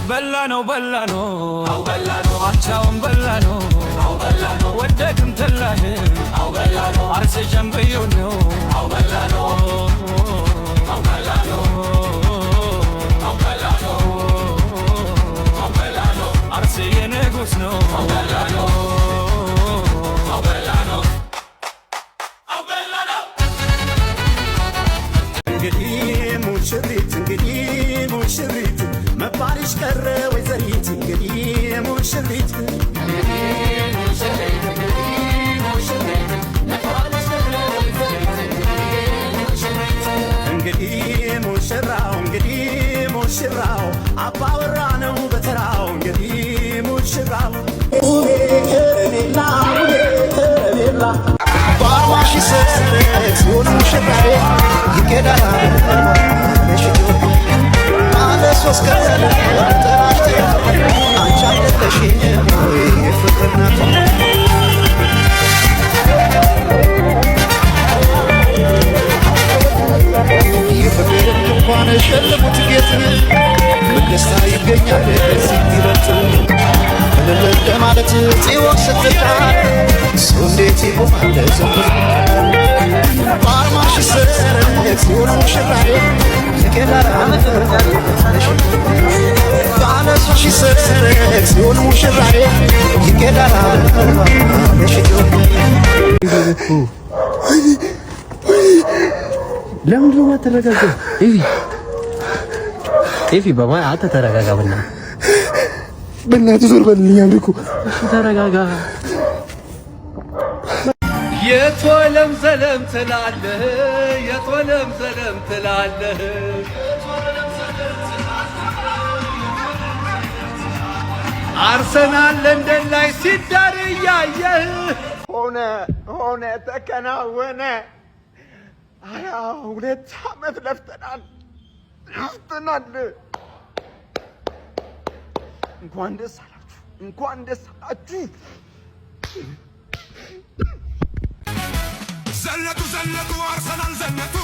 በላነው አቻውን በላነው ወደድም ተላህም አርሴ ጀንብዩ ነው አርሴ የንጉስ ነው እንግዲህ ሙሽሪት መባልሽ ቀረ ወይዘሪት እንግዲህ ሙሽሪት እንግዲህ ሙሽራው አባወራ ነው በተራው እንግዲህ ሙሽራው ከረሜላ ባዋሽ ሰረት ሆኑ ሙሽራዬ ይገዳል ሶስት ቀን ጠራሽ አንቺ አይደለሽም ወይ የፍቅር ናት የፍቅር እንኳን ሸልሙት ጌጥ ምን ደስታ ይገኛል ሲይበልጥ እልል ማለት ጽዮን ስትጣል እሱ እንዴት ይቆማል ዘምር ባርማሽ ሰረት ሆኑ ሙሽራዬ ባለሶሽ ሰረት ሲሆን ሙሽራዬ ይገዳል ለምንድነው የማትረጋጋው? ኤፊ በማን አንተ ተረጋጋ። በእናትህ ዞር በልልኝ አልኩ። እሺ ተረጋጋ። የቶለም ዘለም ትላለህ የቶለም ዘለም ትላለህ አርሰናል ለንደን ላይ ሲዳር እያየህ ሆነ ተከናወነ 22 ዓመት ለፍተናል እንኳን ደስ አላችሁ ዘነቱ አርሰናል ዘነቱ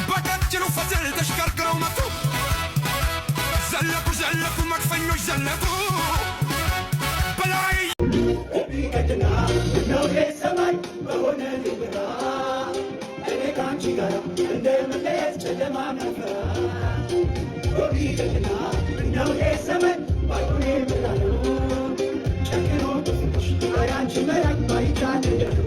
በቀጭኑ ፈትል ተሽከርክረው መቱ ዘለቁ መድፈኞች ዘለቁ በላይ ቢቀድና ነው የሰማይ በሆነ ግብራ እኔ ካንቺ ጋር እንደምለየት ጨለማ ነፍራ ቢቀድና ነው የሰማይ ባይሆኔ ምላሉ ጨክኖ በፍቅሽ ያንቺ መራቅ ማይቻል ደሩ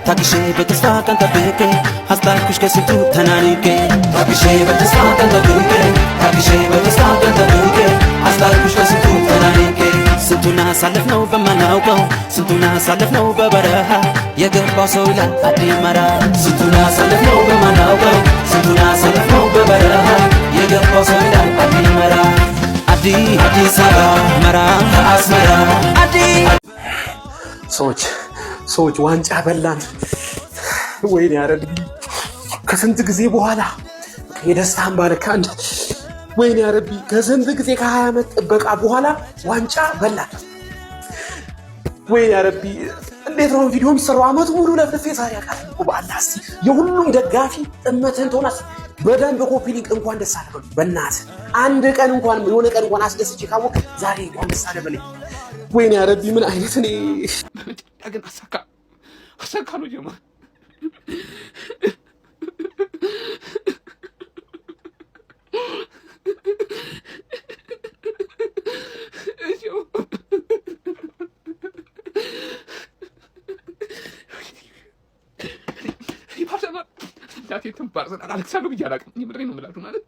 ታግሼ በተስፋ ቀን ጠብቄ አስታኩሽ ከስንቱ ተናንቄ ታግሼ በተስፋ ቀን ጠብቄ አስታኩሽ ከስንቱ ተናንቄ ስንቱን አሳለፍነው በማናውቀው ስንቱን አሳለፍነው በበረሃ የገባው ሰው ይላል አዲመራ ስንቱን አሳለፍነው በማናውቀው ስንቱን አሳለፍነው በበረሃ የገባው ሰው ይላል አዲመራ አዲስ አበባ መራ አስመራ ሰዎች ዋንጫ በላን። ወይኔ ያረድ ከስንት ጊዜ በኋላ የደስታን ባለካንድ ወይኔ ያረቢ ከስንት ጊዜ ከ20 ዓመት ጥበቃ በኋላ ዋንጫ በላን። ወይ ያ ረቢ እንዴት ነው ቪዲዮ የሚሰራው? አመቱ ሙሉ ለፍልፌ ዛሬ አቃተኝ እኮ በአላህ። እስኪ የሁሉም ደጋፊ እመትህን ትሆናስ በደንብ ኮፒ ሊንክ እንኳን ደስ አለ በሉ በእናትህ። አንድ ቀን እንኳን የሆነ ቀን እንኳን አስደስቼ ካወቅ ዛሬ እንኳን ደስ አለ በለኝ። ወይኔ ያ ረቢ ምን አይነት እኔ ግን አሳካ ነው ጀማ አሌክሳንድሮ ብዬ አላውቅም። ምንድን ነው የምላችሁ ማለት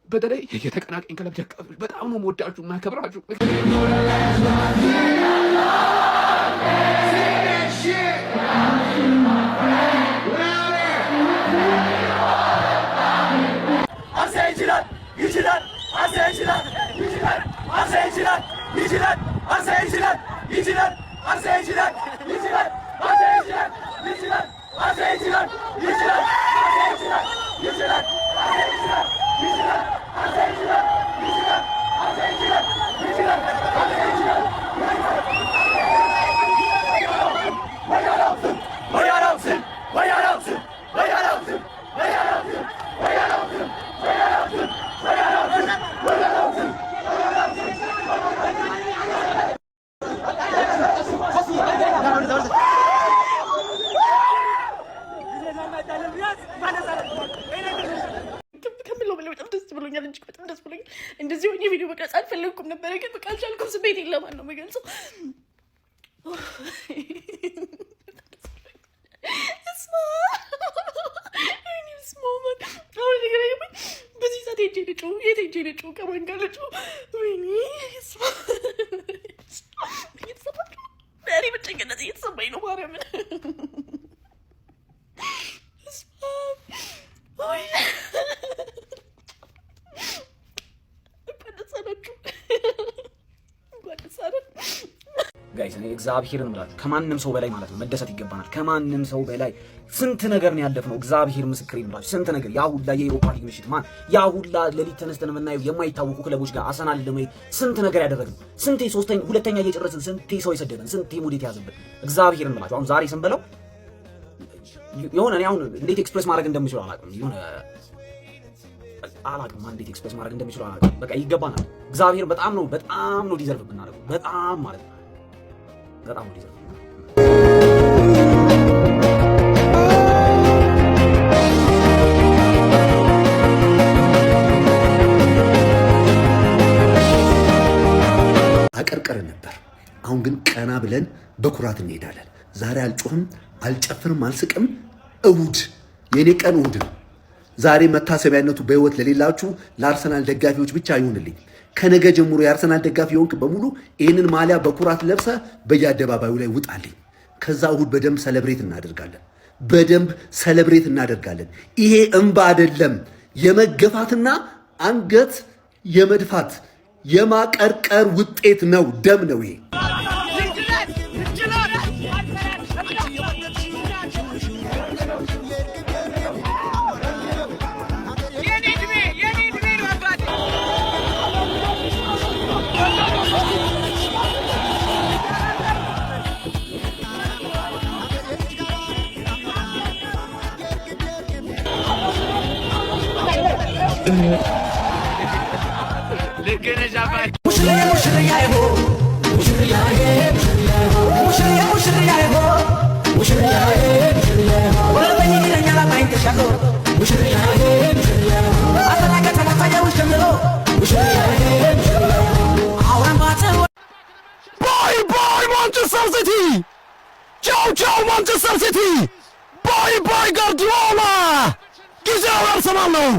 በተለይ የተቀናቃኝ ክለብ ደጋፊዎች በጣም ነው የምወዳችሁ የማከብራችሁ። እንደዚህ ሆኜ ቪዲዮ መቅረጽ አልፈለግኩም ነበረ፣ ግን በቃ አልቻልኩም። ስሜቴን ለማን ነው የምገልጸው? በዚህ ሰዓት ሄጄ ልጩ የት ሄጄ ልጩ ከማን ጋር ልጩ? ወይኔ ብቸኝነት እየተሰማኝ ነው ማርያምን። ጋይስ እኔ እግዚአብሔርን እምላችሁ ከማንም ሰው በላይ ማለት ነው መደሰት ይገባናል። ከማንም ሰው በላይ ስንት ነገር ነው ያለፍነው። እግዚአብሔር ምስክር ይምላችሁ ስንት ነገር ያ ሁላ የአውሮፓ ሊግ ምሽት ማን ያ ሁላ ሌሊት ተነስተን የምናየው የማይታወቁ ክለቦች ጋር አሰናል ለማየት ስንት ነገር ያደረግነው፣ ስንቴ ሁለተኛ እየጨረስን ስንቴ ሰው የሰደደን፣ ስንቴ ሙዴት ያዘብን። እግዚአብሔርን እምላችሁ አሁን ዛሬ ስንበለው የሆነ እኔ አሁን እንዴት ኤክስፕሬስ ማድረግ እንደምችል አላውቅም። የሆነ አላውቅም እንዴት ኤክስፕሬስ ማድረግ እንደምችል አላውቅም። በቃ ይገባናል። እግዚአብሔር በጣም ነው ዲዘርቭ ብናደርገው በጣም ማለት ነው በጣም ዲዘርቭ አቀርቀረን ነበር። አሁን ግን ቀና ብለን በኩራት እንሄዳለን። ዛሬ አልጮህም፣ አልጨፍርም፣ አልስቅም። እሁድ የኔ ቀን እሁድ ነው። ዛሬ መታሰቢያነቱ በህይወት ለሌላችሁ ለአርሰናል ደጋፊዎች ብቻ ይሁንልኝ። ከነገ ጀምሮ የአርሰናል ደጋፊ የሆንክ በሙሉ ይህንን ማሊያ በኩራት ለብሰ በየአደባባዩ ላይ ውጣልኝ። ከዛ እሁድ በደንብ ሰለብሬት እናደርጋለን። ይሄ እንባ አይደለም፣ የመገፋትና አንገት የመድፋት የማቀርቀር ውጤት ነው። ደም ነው ይሄ። Bye Manchester City! Ciao Manchester City! Bye Guardiola! ጊዜው አርሰናል ነው።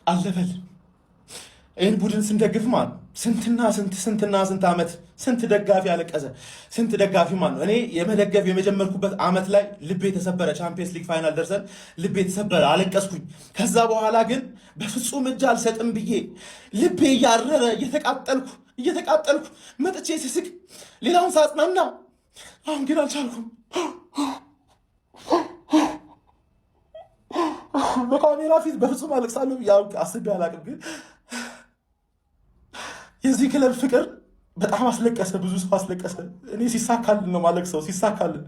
አለፈልን። ይህን ቡድን ስንደግፍ ማለት ስንትና ስንት ዓመት ስንት ደጋፊ አለቀሰ። ስንት ደጋፊ ማለት ነው። እኔ የመደገፍ የመጀመርኩበት ዓመት ላይ ልቤ የተሰበረ፣ ቻምፒየንስ ሊግ ፋይናል ደርሰን ልቤ የተሰበረ አለቀስኩኝ። ከዛ በኋላ ግን በፍጹም እጅ አልሰጥም ብዬ ልቤ እያረረ እየተቃጠልኩ መጥቼ ስስቅ ሌላውን ሳጽናና፣ አሁን ግን አልቻልኩም። በካሜራ ፊት በፍጹም አለቅሳለሁ አስቤ አላቅም። ግን የዚህ ክለብ ፍቅር በጣም አስለቀሰ፣ ብዙ ሰው አስለቀሰ። እኔ ሲሳካልን ነው ማለቅሰው፣ ሲሳካልን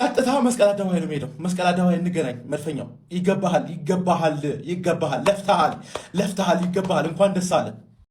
ቀጥታ መስቀል አደባባይ ነው የምሄደው። መስቀል አደባባይ እንገናኝ። መድፈኛው ይገባሃል፣ ለፍተሃል፣ ይገባሃል። እንኳን ደስ አለ።